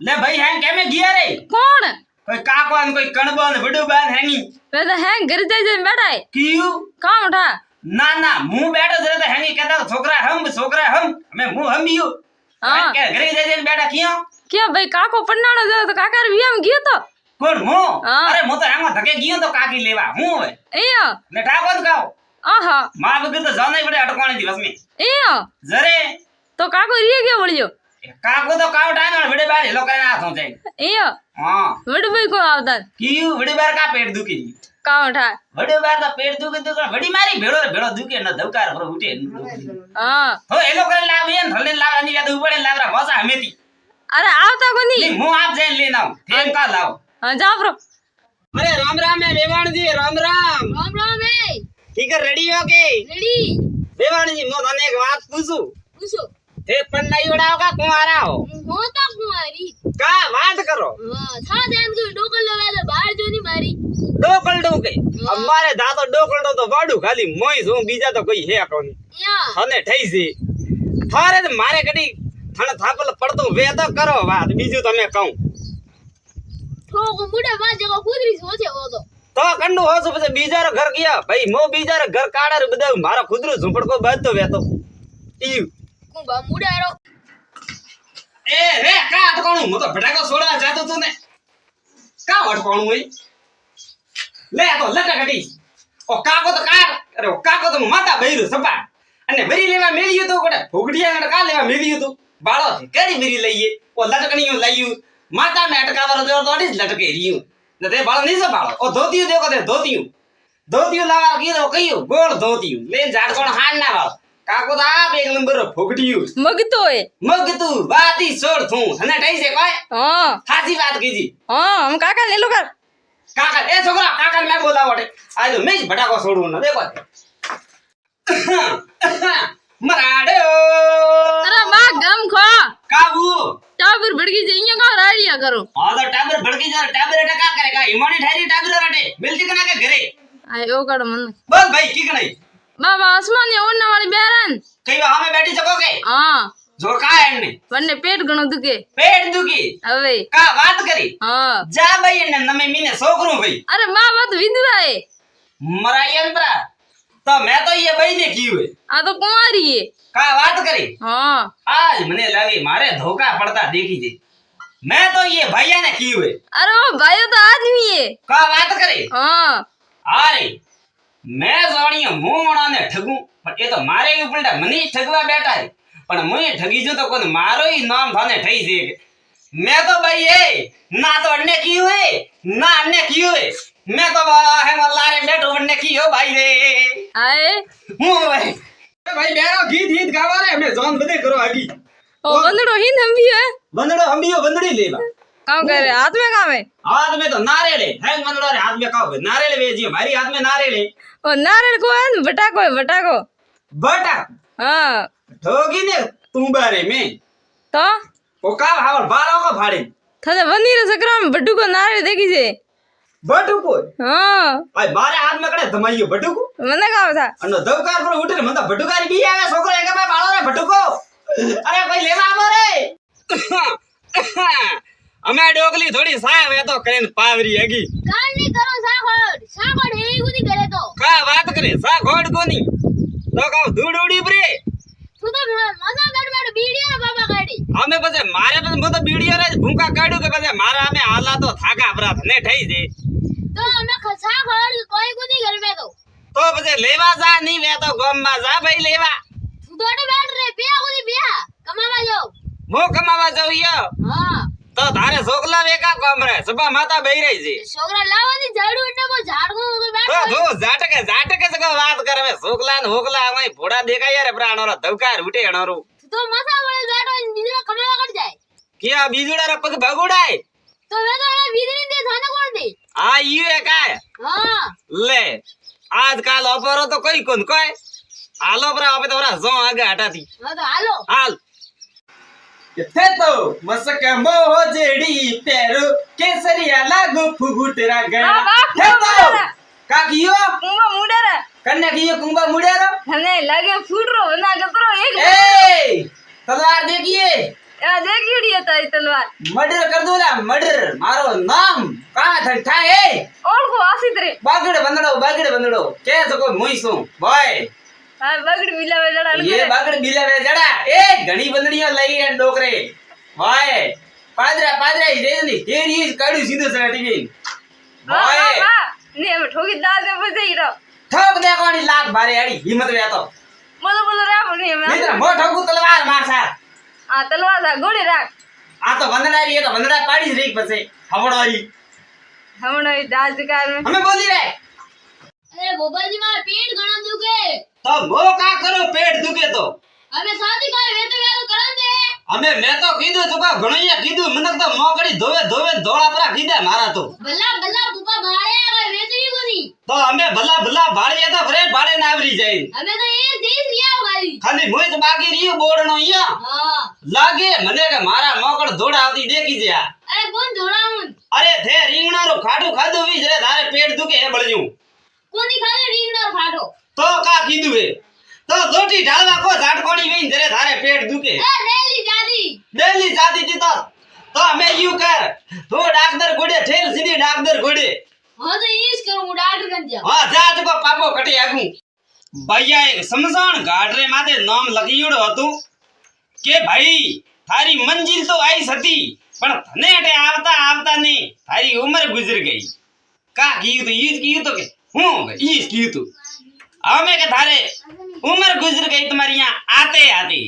ले भाई हैं केमे गिया रे कौन कोई काकोन कोई कणबोन वडुबान हैनी वे तो है घर जाए बैठा है क्यों काम उठा ना ना मुंह बैठो जरे तो हैनी कहता छोकरा हम मैं मुंह हम बियो हां के घरे जाए बैठा क्यों क्या भाई काको पन्नाणो जाए तो काका रे वियाम गयो तो कोण मु हाँ। अरे मु तो हैंगा धके गियो तो काकी लेवा हूं है एया ने ठाकोन काओ आहा मां बगे तो जाने पड़े अटकाने दिवस में एया जरे तो काको रिए गयो बोलियो काको तो काव टाइम बड़े बार हेलो करे ना सोचे एया हां वड भाई को आवता क्यों बड़े बार का पेट दुखी काम उठा बड़े बार तो पेट दुखी बड़ी मारी भेड़ो दुखी न धवकार पर उठे हां हो हेलो करे लावेन थले लावनी या तो ऊपर लावरा भाषा हमेती अरे आवता कोनी नहीं मु आप जैन लेना फेम का लाओ हां जा ब्रो अरे राम राम है देवान जी राम है ठीक है रेडी हो के रेडी देवान जी मो तने एक बात पूछू पूछो थे पन्नाई उड़ाओगा कुंवारा हो होता कुमारी का बात करो हां था जान के डोकल लगा दे बाहर जो नहीं मारी डोकल डोके हमारे दातो डोकल तो वाडू खाली मोई सु बीजा तो कोई है कोनी या थाने ठई से थारे तो मारे कडी थाने थापल पड़तो वे तो करो बात बीजू तमे कहूं ठोको मुडे बा जगह कुदरी सोचे वो तो कंडू हो सो पछे बीजारो घर गया भाई मो बीजारो घर काड़ा रे बदा मारा खुदरो झुंपड़ को बात तो वे तो ई कुंबा मुडारो ए रे का अटकोणु मु तो भटाको सोडवा जातो तो ने का अटकोणु होई ले तो लटा गडी ओ काको तो कार अरे ओ काको तो माता बहिरो सपा અને ભરી લેવા મેલ્યું તો કોડે ભોગડિયા ને કા લેવા મેલ્યું તો બાળો છે કેડી ભરી લઈએ ઓ લટકણીઓ લાયું માતા મે અટકાવરો દો તો અડી લટકે રીયું ને તે બાળો નહીં સપાળો ઓ ધોતિયું દેખો તે ધોતિયું લાવા કીધો કયું ગોળ ધોતિયું લેન ઝાડ કોણ હાન ના વાળો કાકો તો આપ એક નંબર ભોગડિયું मगतो है મગ તું વાતી છોડ તું અને ટાઈ છે કોઈ हां સાચી વાત કીધી हां हम काका ले लो कर કાકા એ છોકરા કાકા મે બોલાવડે આ તો મેં જ ભટાકો છોડવું ન દેખો मराडो अरे बा गम खो काबू टाबर भड़की जइया का राड़िया करो हां तो टाबर भड़की जा टाबर एटा का करेगा हिमानी ठारी टाबर रटे मिलती कना के घरे आय ओ कड़ मन बोल भाई की कनाई बाबा आसमान ने ओढ़ने वाली बेरन कई हमें बैठी सकोगे हां जो का है ने वन्ने पेट घणो दुखे पेट दुखी हवे का बात करी हां जा भाई ने नमे मीने सोकरू भाई अरे मां मत विधवा है मराई अंतरा तो मैं तो ये भाई ने की हुए आ तो कुंवारी है का बात करी हां आज मने लगे मारे धोखा पड़ता देखी थी मैं तो ये भैया ने की हुए अरे वो भाई तो आदमी है का बात करे हां अरे मैं जानियो मोणा ने ठगू पर ये तो मारे उल्टा मनी ठगवा बैठा है पण मुए ठगी जो तो कोन मारो ही नाम थाने ठई से मैं तो भाई ए ना तो अन्ने की हुए ना अन्ने की हुए मैं तो है मल्लारे बैठो अन्ने की हो भाई रे आए हूं भाई बेरो गीत गीत गावा रे हमें जान बदे करो आगी ओ बंदड़ो हिंद हम भी है बंदड़ो हम भी हो बंदड़ी लेवा काम करे हाथ में काम है हाथ में तो नारियल है बंदड़ो रे हाथ में काओ नारियल भेजियो हमारी हाथ में नारियल है ओ नारियल को है बटाको बटा हां ठोगी ने तू बारे में तो ओ का हावल बालों को फाड़े थाने वनीर सकराम बड्डू को नारियल देखी जे बटू को हां आ बारे हाथ में कड़े धमाइयो बटू को मने का था अनो दवकार पर उठे मन बटुकारी भी आवे छोकरो एक में बाळो रे बटू को अरे कोई लेवा मारे हमें डोगली थोड़ी साव है तो करेन पावरी हैगी काल नहीं करो साखोड़ है गुनी करे तो का बात करे साखोड़ कोनी तो का धूड़ उड़ी परे तू तो मजा बैठ बीड़िया रे बाबा गाड़ी हमें पछे मारे पछे मो तो बीड़िया रे भूखा काढू के पछे मारा हमें आला तो थाका अपराध ने ठई दे तो हमें खसा खड़ कोई को नहीं घर में तो पछे लेवा जा नहीं वे तो गम में जा भाई लेवा तू दोड़े बैठ रे बिया को नहीं बिया कमावा जाओ मो कमावा जाओ हां तो थारे सोकला वेका कम रे सबा माता बेई रही जी छोकरा लावनी झाड़ू ने को झाड़ को बैठ तो जाटके सको बात करवे सोकला न होकला वही फोड़ा देखा यार प्राणोरा धवकार उठे हणोरो तो मसा वाले बैठो बीजड़ा कमावा कर जाए किया बीजुड़ा रे पग भगुड़ाए तो वे तो बीजड़ी दे थाने कौन दे आ यू है का हां ले आजकल ऑफर तो कोई कोन कोई हालो पर अबे तोरा जो आगे हटाती हां तो हालो हाल थे तो मसक मोह जेड़ी पेरो केसरिया लागू फुगुटरा गया थे तो काकियो कुंबा मुडेरा कन्या कियो कुंबा मुडेरा हने लगे फूट रो ना गतरो एक ए तलवार देखिए આ દેખીડી હતા ઈ તલવાર મર્ડર કર દો લા મર્ડર મારો નામ કા થાય એ ઓળખો આસિત્રે બાગડ બંદડો કે સકો મુઈ છું બોય હા બગડ મિલાવે જડા ये बागड़ बिला वे जड़ा ए घणी बंदड़ियां लई एंड डोकरे भाई पादरा ही रेनी तेरी काढू सीधो सराटी में भाई ને અમે ઠોકી દાલ દે પછી રો ठोक दे कोनी लाख भारे आड़ी हिम्मत वे तो બોલો રાખ ને અમે मित्र मो ठोकू तलवार मार सार આ તલવાર સા ગોળી રાખ आ तो वंदनारी है तो वंदना पाड़ी रीक पसे हवड़वारी હમણો ઈ દાલ દુકાન મે हमें बोली रे અરે બોબાજી માર પેટ ઘણા દુખે तो मो का करो पेट दुखे तो અમે શાદી કરે વે તો કરણ દે हमें मैं तो कीधु तुका घणैया कीधु मनक तो मोकड़ी धोवे धोळा परा कीधा मारा तो ભલા બુપા ભાળે વે તો ઈ કોની तो हमें भला भाड़िया तो भरे भाड़े ना आवरी जाए અમે તો એક દેશ લિયા ગાડી खाली मोय तो बाकी रही बोड़नो या હા लागे मने के मारा मोकड़ धोड़ा आती देखी जा અરે કોણ ધોળામું अरे थे રીંગણા रो ખાટું ખાધું વી જરે તારે પેટ દુખે હે બળજ્યું કોની ખાલે રીંગણો ફાટો તો કા કીધું હે તો દોટી ઢાળવા કો ઝાટકોણી વીન જરે તારે પેટ દુખે એ રેલી જાદી ડેલી જાતી તી તો અમે યુ કર તો ડાક્ટર ગોડે ઠેલ સીધી ડાક્ટર ગોડે હા તો ઈસ કરું હું ડાક્ટર કન જા हां जा तो पापो कटी आगू भैया एक समझाण घाटरे माथे नाम लखीयोड़ो हतुं के भाई थारी मंजिल तो आई सती पण थने अटे आवता आवता ने थारी उम्र गुजर गई का कीयु तो ईज कीयु तो के हूं ईज कीयु तो हमें के थारे उम्र गुजर गई तुम्हारी यहाँ आते आते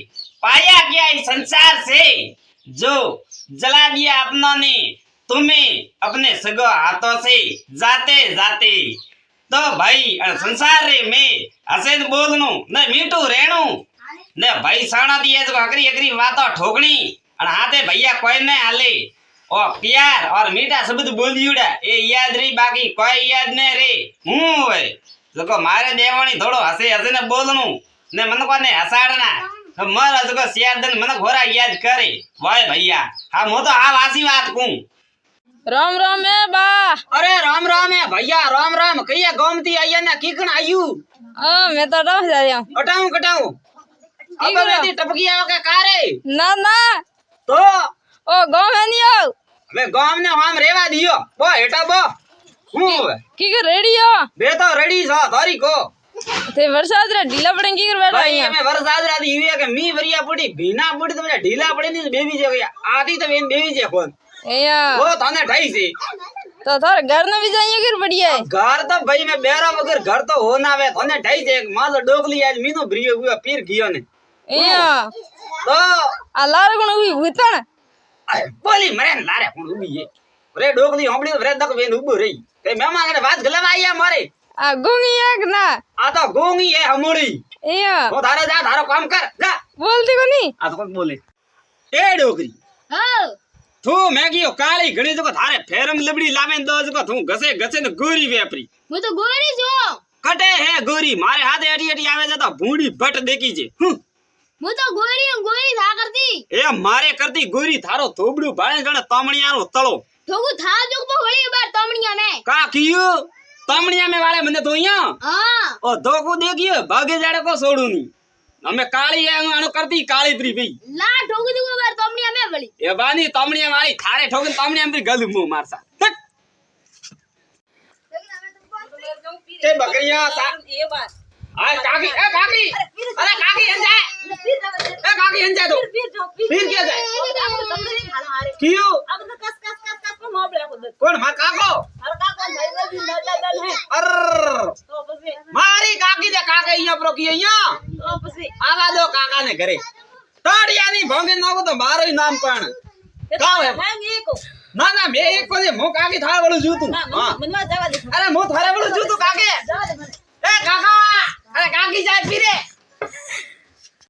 पाया क्या इस संसार से जो जला दिया अपनों ने तुम्हें अपने सगो हाथों से जाते जाते तो भाई संसार रे में हसे बोलनु न मीठू रहनु ने भाई साणा दिए जो अकरी बातों ठोकनी और हाथे भैया कोई ने आले ओ प्यार और मीठा शब्द बोलियोड़ा ए याद रही बाकी कोई याद ने रे हूं वे जको मारे देवानी थोड़ो हसे हसे ने बोलनु ने मन को ने हसाड़ना तो मर जको सियादन मन घोरा याद करे वाय भैया हां मो तो आ वासी बात कहूं राम राम है बा अरे राम राम है भैया राम कहिया गोमती आया ना कीकण आयु मैं तो डर जा रहा हूं कटाऊं अब मेरी टपकी आवे के कारे ना तो ओ गांव है नहीं आओ હવે ગામ ને આમ રેવા દિયો બો હેટા બો હું की कर रेडी हो બે તો રેડી છો તારી કો ते वरसाद रे ढीला पड़े की कर बैठा ભાઈ है અમે વરસાદ રાતી ઈવે કે મી વરિયા પડી ભીના પડી તો ઢીલા પડી ની બેબી જે ગયા આતી તો બેન બેબી જે કોણ एया ઓ તને ઠાઈ છે तो थार घर न भी जाइए कर बढ़िया है ઘર તો ભાઈ મે બેરા વગર ઘર તો હો ના આવે તને ઠાઈ છે માલ ડોકલી આજ મીનો ભરીયો હુआ પીર ગયો ને एया તો आ लार गुण हुई भूतण બોલી મરે લારે કોણ ઉભી છે રે ડોકલી હોંબડી રે દક વેન ઉભો રહી તે મહેમાન ને વાત ગલવા આયા મારે आ गुंगी एक ना આ તો ગોંગી હે હમોડી एया તો તારે જા તારો કામ કર જા बोलती को नहीं આ તો કોણ બોલે એ ડોકરી हां તું મેગીઓ કાળી ઘણી જો થારે ફેરમ લબડી લાવે દો જો તું ઘસે ને ગોરી વેપરી मैं तो गोरी जो કટે હે ગોરી મારે હાથે અડી અડી આવે છે તો ભૂંડી ભટ દેખી છે मैं तो गोरी था करती એ મારે કરતી ગોરી થારો થોબડું ભાળે જણે તમણિયાનો તળો ठोकू था जो को बड़ी बार तमणिया में કા કીયો તમણિયા મે વાળે મને તો અહીંયા हां ઓ ધોકુ દેખ્યો ભાગે જાડે કો છોડું ની અમે કાળી આનો કરતી કાળી પ્રી ભઈ ला ठोकू जो बार तमणिया में बड़ी એ બાની તમણિયા વાળી થારે ઠોકન તમણિયા મે ગલુ મુ મારસા તે બકરિયા સા ये बात આ કાકી અરે કાકી અંજા એ કાકી અંજા તો फिर क्या जाए क्यों अब तो कस को मोबले को दे कौन मां काको हर का भाई भी दल है अर तो बसे मारी काकी दे काका અહીંયા પ્રો કી અહીંયા तो बसे આવા દો કાકા ને ઘરે તાડિયા ની ભોંગે નાખો તો મારો નામ પણ કાવ હે ये को ના ના મે એક કોને મો કાકી થાળ વાળું જૂતું હા मनवा जावा दे અરે મો થારે વાળું જૂતું કાકે जावा दे એ કાકા અરે કાકી જાય ફીરે